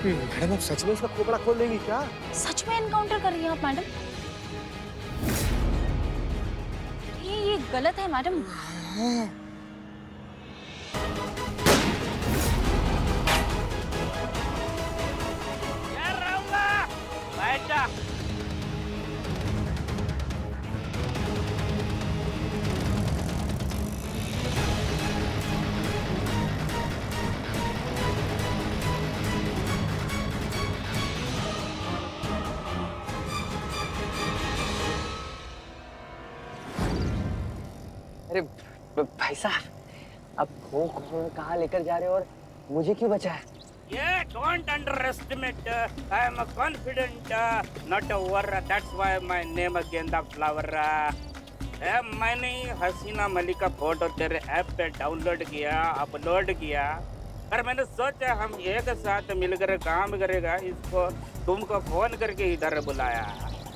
Madam, आप सच में उसका खोपड़ा खोल देंगी क्या? सच में एनकाउंटर कर रही हैं आप मैडम? ये गलत है मैडम। अरे भाई साहब, आप खो कहाँ लेकर जा रहे हो और मुझे क्यों बचा है? Yeah, don't underestimate. I am confident, not over. That's why my name is Genda Flower. मैंने हसीना मलिक का फोटो तेरे ऐप पे डाउनलोड किया, अपलोड किया, पर मैंने सोचा हम एक साथ मिलकर काम करेगा, इसको तुमको फोन करके इधर बुलाया।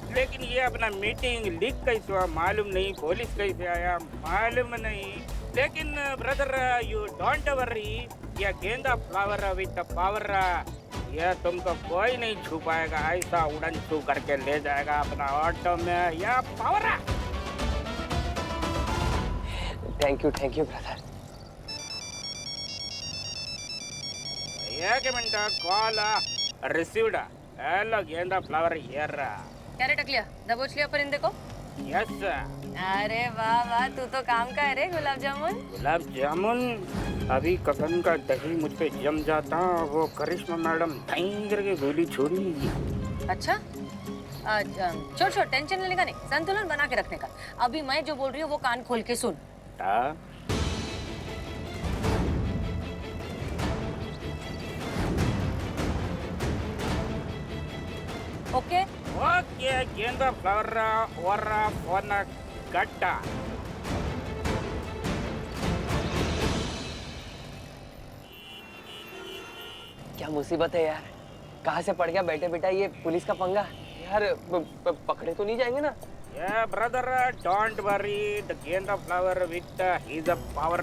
लेकिन ये अपना मीटिंग लीक कैसे हुआ मालूम नहीं, पुलिस कैसे आया मालूम नहीं। लेकिन ब्रदर यू डोंट वरी, ये गेंदा फ्लावर विद पावर, ये तुमको कोई नहीं छू पाएगा। ऐसा उड़न छू करके ले जाएगा अपना ऑटो में, या पावर। Thank you brother. एक मिनट, कॉल रिसीव्ड। हेलो गेंदा फ्लावर हियर। क्या रे टकलिया, दबोच लिया परिंदे को? यस। अरे वाह वाह, तू तो काम का है रे गुलाब जामुन। गुलाब जामुन? अभी कसन का दही मुझ पे जम जाता, वो करिश्मा मैडम टाइम करके गोली छोड़ी। अच्छा छोड़ टेंशन लेने का नहीं, संतुलन बना के रखने का। अभी मैं जो बोल रही हूँ वो कान खोल के सुन। ओके ओके गेंदा फ्लावर और फोन गट्टा। क्या मुसीबत है यार, कहाँ से पड़ गया बैठे बेटा ये पुलिस का पंगा यार? पकड़े तो नहीं जाएंगे ना? Yeah, brother, don't worry. The गेंदा फ्लावर with his power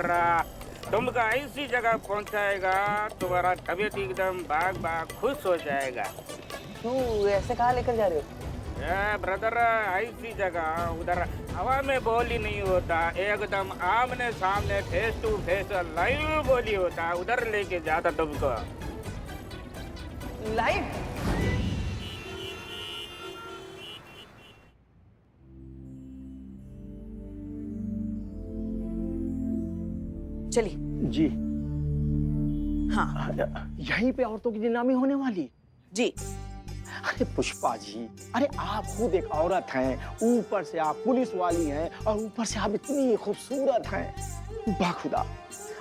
तुमको ऐसी जगह पहुंचाएगा, तुम्हारा तबीयत एकदम बाग खुश हो जाएगा। तू ऐसे कहाँ लेकर जा रहे हो? ब्रदर, ऐसी जगह उधर हवा में बोली नहीं होता, एकदम आमने सामने फेस टू फेस लाइव बोली होता, उधर लेके जाता तुमको। लाइव? चलिए जी। हाँ यहीं पे औरतों की नीलामी होने वाली? जी। अरे पुष्पा जी, अरे आप खुद एक औरत हैं, ऊपर से आप पुलिस वाली हैं, और ऊपर से आप इतनी खूबसूरत हैं। बाखुदा,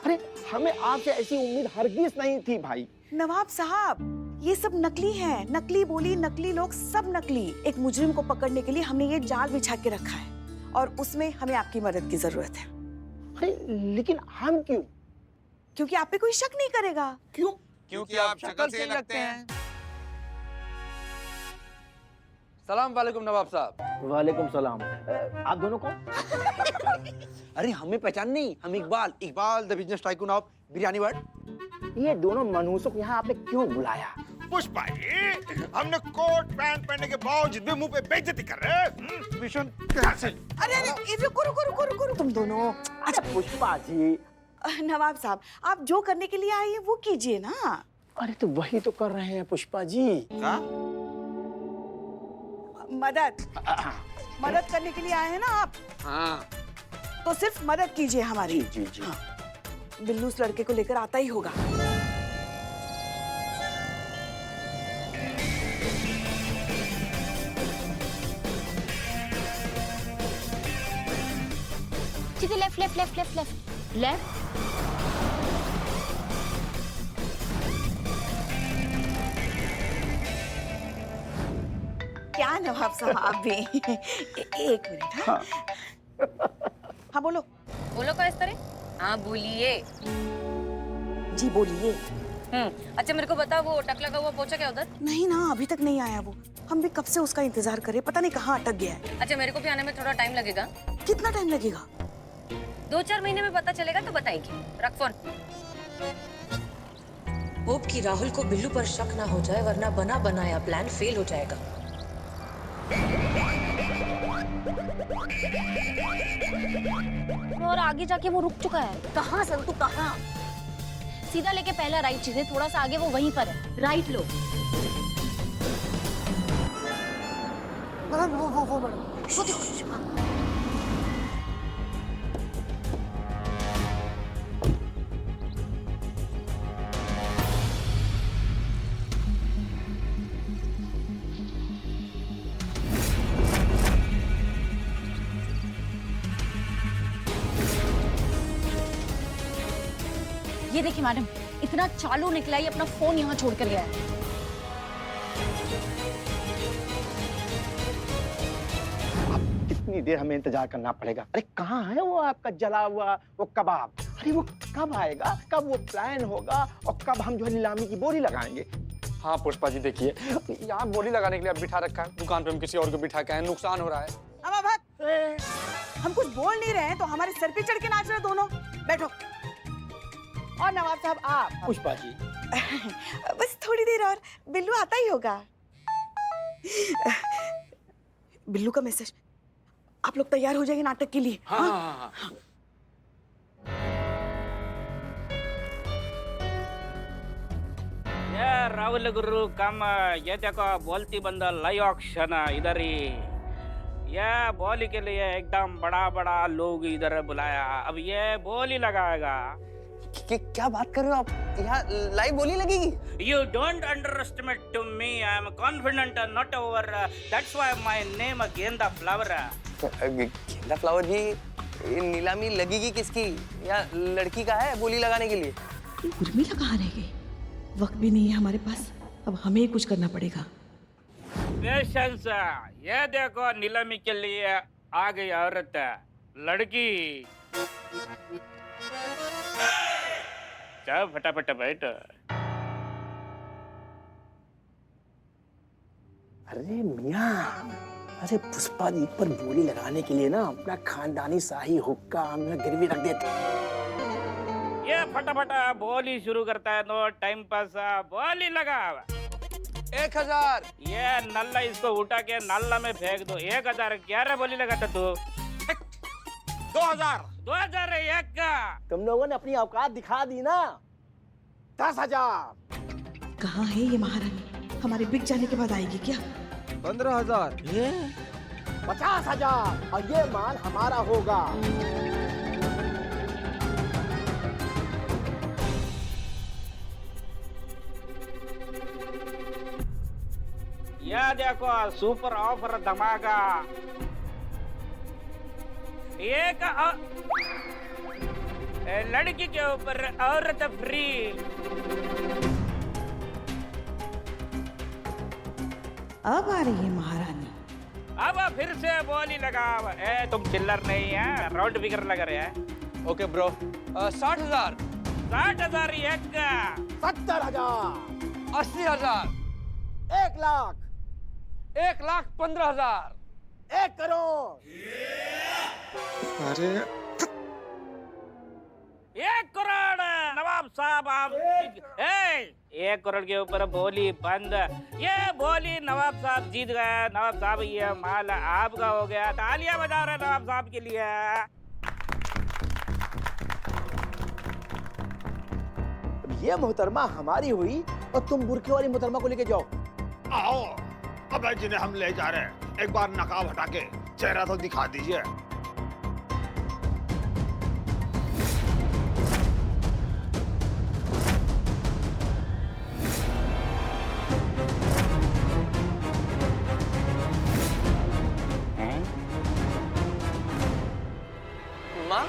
अरे हमें आपसे ऐसी उम्मीद हरगिज नहीं थी भाई। नवाब साहब, ये सब नकली है, नकली बोली, नकली लोग, सब नकली। एक मुजरिम को पकड़ने के लिए हमने ये जाल बिछा के रखा है, और उसमें हमें आपकी मदद की जरूरत है। अरे लेकिन हम क्यों? क्योंकि आप पे कोई शक नहीं करेगा। क्यों? क्योंकि आप शक्ल से ही लगते हैं। सलाम वालेकुम नवाब साहब। वालेकुम सलाम। आप दोनों कौन? अरे हमें पहचान नहीं, हम Iqbal the business tycoon of biryani word. ये दोनों मनहूसों को यहाँ आपने क्यों बुलाया? पुष्पा जी, हमने कोट पैंट पहनने के बावजूद भी मुंह पे बेइज्जती कर रहे हैं। Mission cancel. अरे रुको, तुम दोनों। अच्छा पुष्पा जी, नवाब साहब, आप जो करने के लिए आए हैं वो कीजिए ना। अरे तो वही तो कर रहे हैं पुष्पा जी। क्या? मदद करने के लिए आए हैं ना आप? हाँ। तो सिर्फ मदद कीजिए हमारी। जी जी। हाँ, बिल्लू उस लड़के को लेकर आता ही होगा। सीधे left left left left left left. क्या नवाब साहब, आप भी एक मिनट। हाँ हाँ बोलो। बोलो का इस तरह? हाँ बोलिए। जी बोलिए। अच्छा मेरे को बता, वो टकला का हुआ पहुंचा क्या उधर? नहीं ना, अभी तक नहीं आया वो। हम भी कब से उसका इंतजार करें, पता नहीं कहाँ अटक गया है। अच्छा मेरे को भी आने में थोड़ा टाइम लगेगा। कितना टाइम लगेगा? 2-4 महीने में पता चलेगा तो बताएगी। रख फोन। होप कि राहुल को बिल्लू पर शक ना हो जाए, वरना बना बनाया प्लान फेल हो जाएगा। और आगे जाके वो रुक चुका है। कहाँ संतु, कहाँ? सीधा लेके पहला राइट चीजें, थोड़ा सा आगे वो वहीं पर है। राइट लो। मैडम वो मैडम वो देखो। ये देखिए मैडम, इतना चालू निकला, ये अपना फोन यहाँ छोड़ कर गया है। कितनी देर हमें इंतजार करना पड़ेगा? अरे कहाँ है वो आपका जला हुआ वो कबाब? अरे वो कब आएगा, कब वो प्लान होगा और कब हम जो है नीलामी की बोली लगाएंगे? हाँ पुष्पा जी, देखिए यहाँ बोली लगाने के लिए अब बिठा रखा है, दुकान पे हम किसी और को बिठा के आए, नुकसान हो रहा है। अब हम कुछ बोल नहीं रहे हैं तो हमारे सर पे चढ़ के नाच रहे दोनों। बैठो। और नवाब साहब आप। पुष्पा जी बस थोड़ी देर और, बिल्लू आता ही होगा। बिल्लू का मैसेज। आप लोग तैयार हो जाइए नाटक के लिए। हाँ। ये राहुल गुरु कम, ये देखो बोलती बंदा लाइव ऑक्शन इधर ही। ये बोली के लिए एकदम बड़ा बड़ा लोग इधर बुलाया, अब ये बोली लगाएगा। क्या बात कर रहे हो आप? यहाँ लाइव बोली लगेगी? You don't underestimate to me. I am confident, not over. That's why my name गेंदा फ्लावर। गेंदा फ्लावर जी, ये नीलामी लगेगी किसकी? या लड़की का है बोली लगाने के लिए? उर्मिला कहाँ रह गई? वक्त भी नहीं है हमारे पास, अब हमें ही कुछ करना पड़ेगा। पेशेंस। ये देखो नीलामी के लिए आ गई औरत, लड़की। चल फटाफट बैठ। अरे मियाँ, अरे पुष्पा जी पर बोली लगाने के लिए ना अपना खानदानी शाही हुक्का हमने गिरवी रख देते। ये फटाफट बोली शुरू करता है, नो टाइम पास। बोली लगा। 1000। ये नल्ला इसको उठा के नाला में फेंक दो। 1000 11 बोली लगाता तू। 2000। 2001 का। तुम लोगों ने अपनी औकात दिखा दी ना। 10,000। कहाँ है ये महारानी? हमारे बिक जाने के बाद आएगी क्या? 15,000। 50,000 और ये माल हमारा होगा। यह देखो सुपर ऑफर धमाका। एक लड़की के ऊपर औरत फ्री। अब आ रही है महारानी। अब फिर से बोली लगाओ। तुम चिल्लर नहीं है, राउंड फिगर लगा रहे हैं। Okay bro, 60,000। 60,000 एक का। 70,000। 80,000। 1 लाख। 1,15,000। 1 करोड़। अरे 1 करोड़ नवाब साहब आप। 1 करोड़ के ऊपर बोली बंद। ये बोली नवाब साहब जीत गए। नवाब साहब ये माल आपका हो गया। तालियां बजा रहे नवाब साहब के लिए। ये मोहतरमा हमारी हुई और तुम बुरखे वाली मोहतरमा को लेके जाओ। आओ, अब जिन्हें हम ले जा रहे हैं, एक बार नकाब हटा के चेहरा तो दिखा दीजिए। माँ?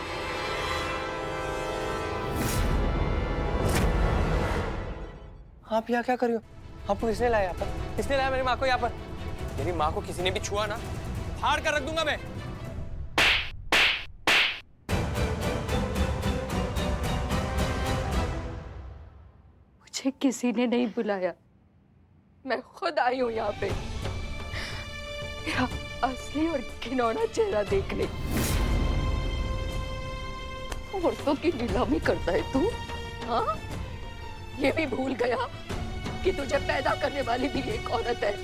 आप यहाँ क्या कर रही हो? आपको किसने लाया यहाँ पर? किसने लाया मेरी माँ को यहाँ पर? मेरी माँ को किसी ने भी छुआ ना, फाड़ कर रख दूंगा मैं। मुझे किसी ने नहीं बुलाया, मैं खुद आई हूँ यहाँ पे मेरा असली और घिनौना चेहरा देखने। औरतों की नीलामी करता है तू? हाँ? ये भी भूल गया कि तुझे पैदा करने वाली भी एक औरत है।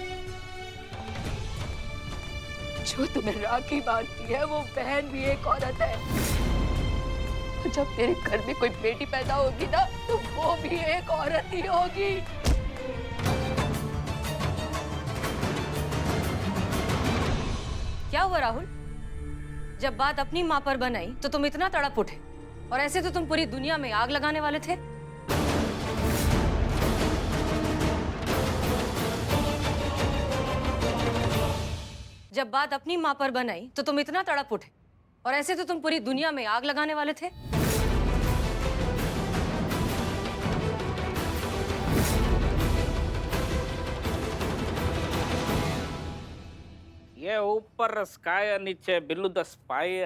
जो तुम्हें राखी बांधती है वो बहन भी एक औरत है। जब तेरे घर में कोई बेटी पैदा होगी ना तो वो भी एक औरत ही होगी। क्या हुआ राहुल? जब बात अपनी माँ पर बनाई तो तुम इतना तड़प उठे, और ऐसे तो तुम पूरी दुनिया में आग लगाने वाले थे। जब बात अपनी माँ पर बनाई तो तुम इतना तड़प उठे, और ऐसे तो तुम पूरी दुनिया में आग लगाने वाले थे। ये ऊपर स्काई नीचे बिल्लू द स्पाई।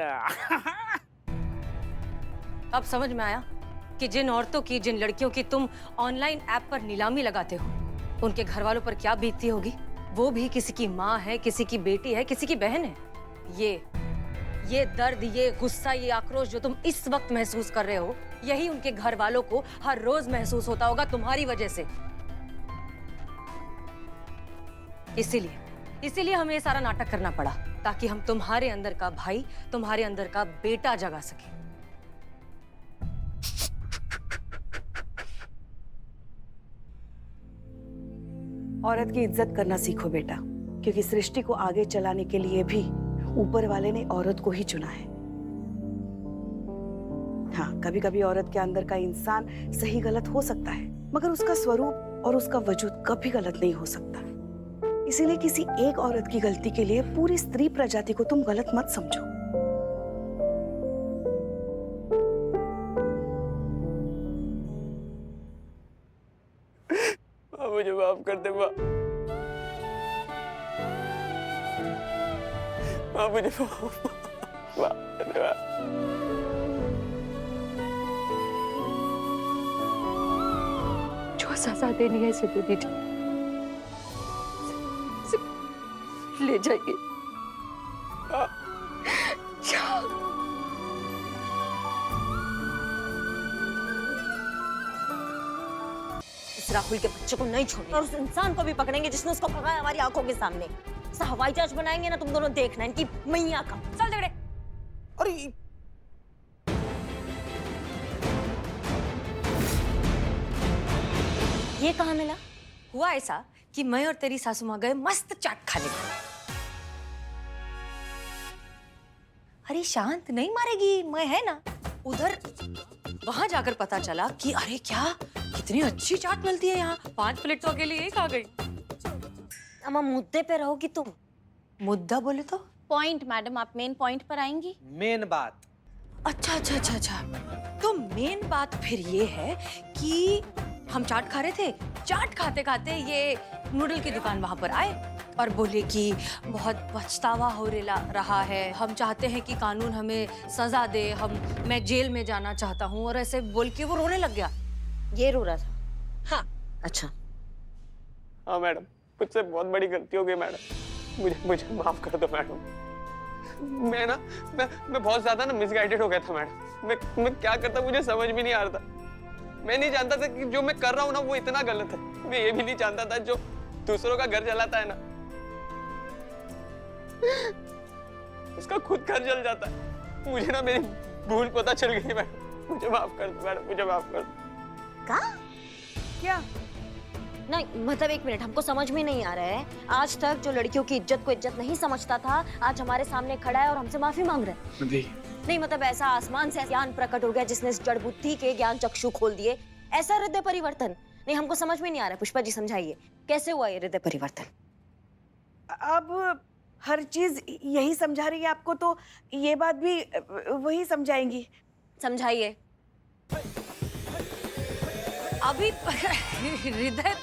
अब समझ में आया कि जिन औरतों की, जिन लड़कियों की तुम ऑनलाइन ऐप पर नीलामी लगाते हो, उनके घर वालों पर क्या बीतती होगी। वो भी किसी की माँ है, किसी की बेटी है, किसी की बहन है। ये दर्द, ये गुस्सा, ये आक्रोश जो तुम इस वक्त महसूस कर रहे हो, यही उनके घर वालों को हर रोज महसूस होता होगा तुम्हारी वजह से। इसीलिए हमें ये सारा नाटक करना पड़ा, ताकि हम तुम्हारे अंदर का भाई, तुम्हारे अंदर का बेटा जगा सके। औरत की इज्जत करना सीखो बेटा, क्योंकि सृष्टि को आगे चलाने के लिए भी ऊपर वाले ने औरत को ही चुना है। हाँ, कभी कभी औरत के अंदर का इंसान सही गलत हो सकता है, मगर उसका स्वरूप और उसका वजूद कभी गलत नहीं हो सकता। इसीलिए किसी एक औरत की गलती के लिए पूरी स्त्री प्रजाति को तुम गलत मत समझो। मुझे माफ कर दे माँ। मुझे माफ कर दे। जो सजा देनी है इसे दे दीजिए, ले जाइए। इस राहुल के बच्चे को नहीं छोड़ेंगे, और उस इंसान को भी पकड़ेंगे जिसने उसको भगाया हमारी आंखों के सामने। ऐसा हवाई जहाज बनाएंगे ना तुम दोनों, देखना इनकी मैया का। चल झगड़े। अरे ये कहाँ मिला? हुआ ऐसा कि मैं और तेरी सासू माँ गए मस्त चाट खाने को। अरे शांत नहीं मारेगी, मैं है ना उधर। वहां जाकर पता चला कि अरे क्या, कितनी अच्छी चाट मिलती है यहाँ। 5 प्लेट तो अकेले एक आ गई। अम्मा मुद्दे पे रहोगी तुम। मुद्दा बोले तो? पॉइंट मैडम, आप मेन पॉइंट पर आएंगी। मेन बात। अच्छा। तो मेन बात फिर ये है कि हम चाट खा रहे थे, चाट खाते खाते ये नूडल की दुकान वहां पर आए और बोले कि बहुत पछतावा हो रहा है, हम चाहते हैं कि कानून हमें सजा दे, मैं जेल में जाना चाहता हूँ। और ऐसे बोल के वो रोने लग गया। ये रो रहा था? हाँ। अच्छा। हाँ मैडम, मुझसे बहुत बड़ी गलती हो गई मैडम, मुझे माफ कर दो मैडम। मैं बहुत ज्यादा ना मिसगाइडेड हो गया था मैडम। मैं क्या करता मुझे समझ भी नहीं आ रहा था। मैं नहीं जानता था कि जो मैं कर रहा हूँ ना वो इतना गलत है। मैं ये भी नहीं जानता था जो दूसरों का घर जलाता है ना, उसका खुद घर जल जाता है। मुझे ना मेरी भूल पता चल गई मैडम, मुझे माफ कर दो मैडम, मुझे माफ कर दो। क्या? नहीं मतलब एक मिनट, हमको समझ में नहीं आ रहा है। आज तक जो लड़कियों की इज्जत को इज्जत नहीं समझता था, आज हमारे सामने खड़ा है और हमसे माफी मांग रहा है। नहीं मतलब ऐसा आसमान से ज्ञान प्रकट हो गया जिसने इस जड़ बुद्धि के ज्ञान चक्षु खोल दिए। ऐसा हृदय परिवर्तन नहीं, हमको समझ में नहीं आ रहा है। पुष्पा जी समझाइए कैसे हुआ ये हृदय परिवर्तन? अब हर चीज यही समझा रही है आपको, तो ये बात भी वही समझाएंगी। समझाइए। अभी हृदय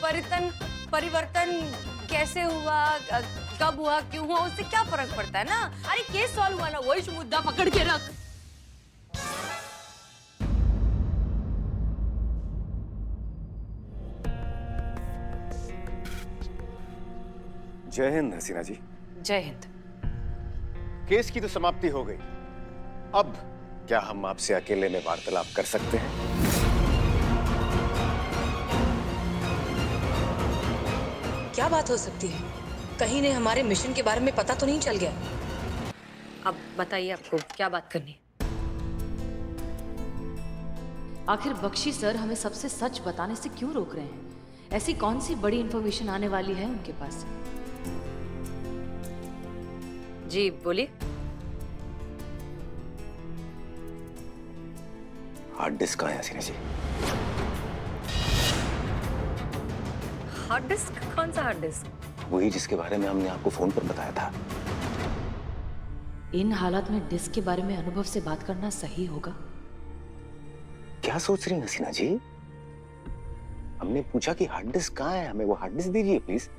परिवर्तन कैसे हुआ, कब हुआ, क्यों हुआ, उससे क्या फर्क पड़ता है ना। अरे केस सॉल्व हुआ ना, वही मुद्दा पकड़ के रख। जय हिंद हसीना जी। जय हिंद। केस की तो समाप्ति हो गई, अब क्या हम आपसे अकेले में वार्तालाप कर सकते हैं? क्या बात हो सकती है? कहीं ने हमारे मिशन के बारे में पता तो नहीं चल गया? अब बताइए आपको क्या बात करनी है? आखिर बख्शी सर हमें सबसे सच बताने से क्यों रोक रहे हैं? ऐसी कौन सी बड़ी इंफॉर्मेशन आने वाली है उनके पास? जी बोलिए। हार्ड डिस्क कहाँ है हसीना जी? Hard disk? कौन सा हार्ड डिस्क? वही जिसके बारे में हमने आपको फोन पर बताया था। इन हालात में डिस्क के बारे में अनुभव से बात करना सही होगा? क्या सोच रही हैं हसीना जी? हमने पूछा कि हार्ड डिस्क कहाँ है, हमें वो हार्ड डिस्क दीजिए प्लीज।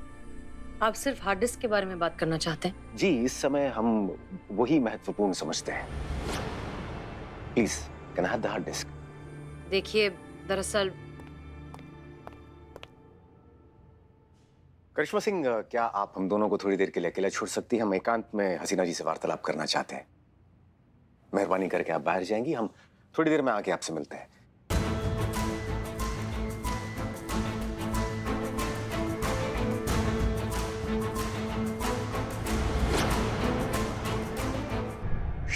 आप सिर्फ हार्ड डिस्क के बारे में बात करना चाहते हैं? जी, इस समय हम वही महत्वपूर्ण समझते हैं। Please can I have the hard disk? देखिए, दरअसल करिश्मा सिंह, क्या आप हम दोनों को थोड़ी देर के लिए अकेला छोड़ सकती हैं? हम एकांत में हसीना जी से वार्तालाप करना चाहते हैं। मेहरबानी करके आप बाहर जाएंगी, हम थोड़ी देर में आके आपसे मिलते हैं।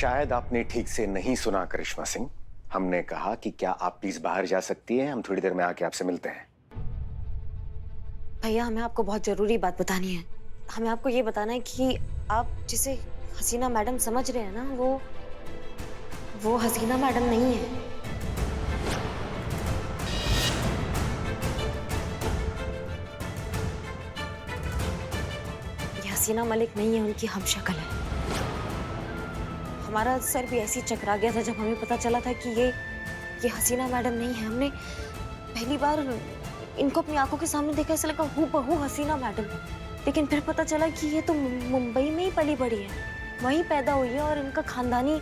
शायद आपने ठीक से नहीं सुना करिश्मा सिंह। हमने कहा कि क्या आप प्लीज बाहर जा सकती हैं, हम थोड़ी देर में आके आपसे मिलते हैं। भैया, हमें आपको बहुत जरूरी बात बतानी है। हमें आपको ये बताना है कि आप जिसे हसीना मैडम समझ रहे हैं ना, वो हसीना मैडम नहीं है। ये हसीना मलिक नहीं है, उनकी हमशक्ल है। हमारा सर भी ऐसे ही चकरा गया था जब हमें पता चला था कि ये हसीना मैडम नहीं है। हमने पहली बार इनको अपनी आंखों के सामने देखा, ऐसा लगा हूबहू हसीना मैडम। लेकिन फिर पता चला कि ये तो मुंबई में ही पली बड़ी है, वहीं पैदा हुई है और इनका खानदानी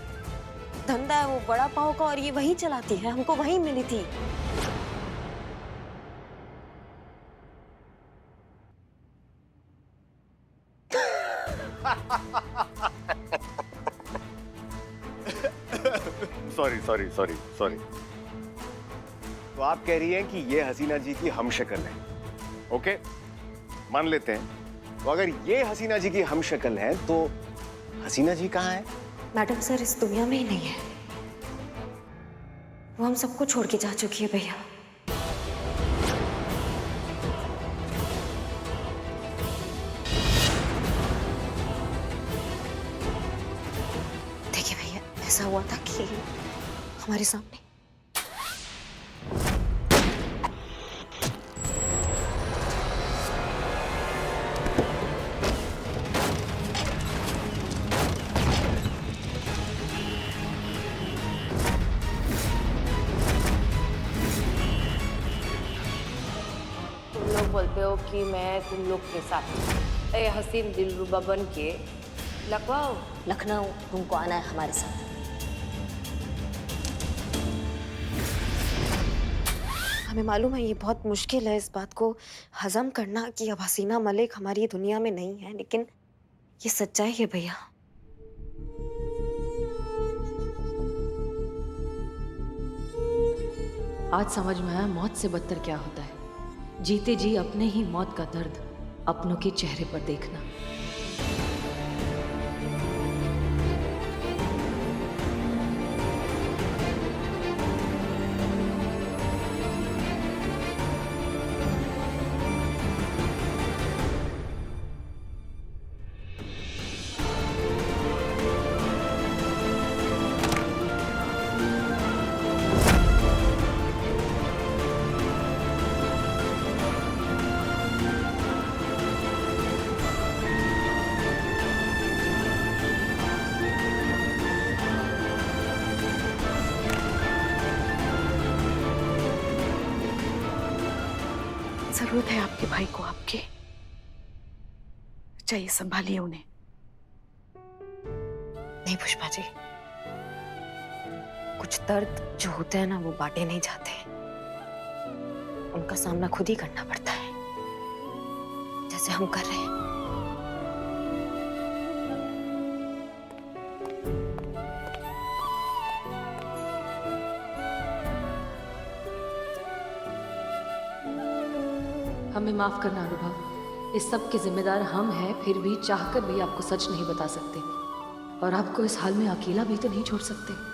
धंधा है वो बड़ा पाव का, और ये वहीं चलाती है। हमको वहीं मिली थी। सॉरी। तो आप कह रही हैं कि ये हसीना जी की हमशक्ल है? ओके, मान लेते हैं। तो अगर ये हसीना जी की हमशक्ल है तो हसीना जी कहाँ है? मैडम सर इस दुनिया में ही नहीं है। वो हम सबको छोड़ के जा चुकी है भैया। देखिए भैया, ऐसा हुआ था कि हमारे सामने बोलते हो कि मैं तुम लोग के साथ ए हसीन दिलरुबा बन के लखनऊ तुमको आना है हमारे साथ। हमें मालूम है ये बहुत मुश्किल है इस बात को हजम करना कि अब हसीना मलिक हमारी दुनिया में नहीं है, लेकिन ये सच्चाई है भैया। आज समझ में आया मौत से बदतर क्या होता है। जीते जी अपने ही मौत का दर्द अपनों के चेहरे पर देखना। जरूरत है आपके भाई को, आपके चाहिए, संभालिए उन्हें। नहीं पुष्पा जी, कुछ दर्द जो होते हैं ना वो बांटे नहीं जाते, उनका सामना खुद ही करना पड़ता है, जैसे हम कर रहे हैं। हमें माफ करना अनुभव, इस सब के जिम्मेदार हम हैं, फिर भी चाहकर भी आपको सच नहीं बता सकते और आपको इस हाल में अकेला भी तो नहीं छोड़ सकते।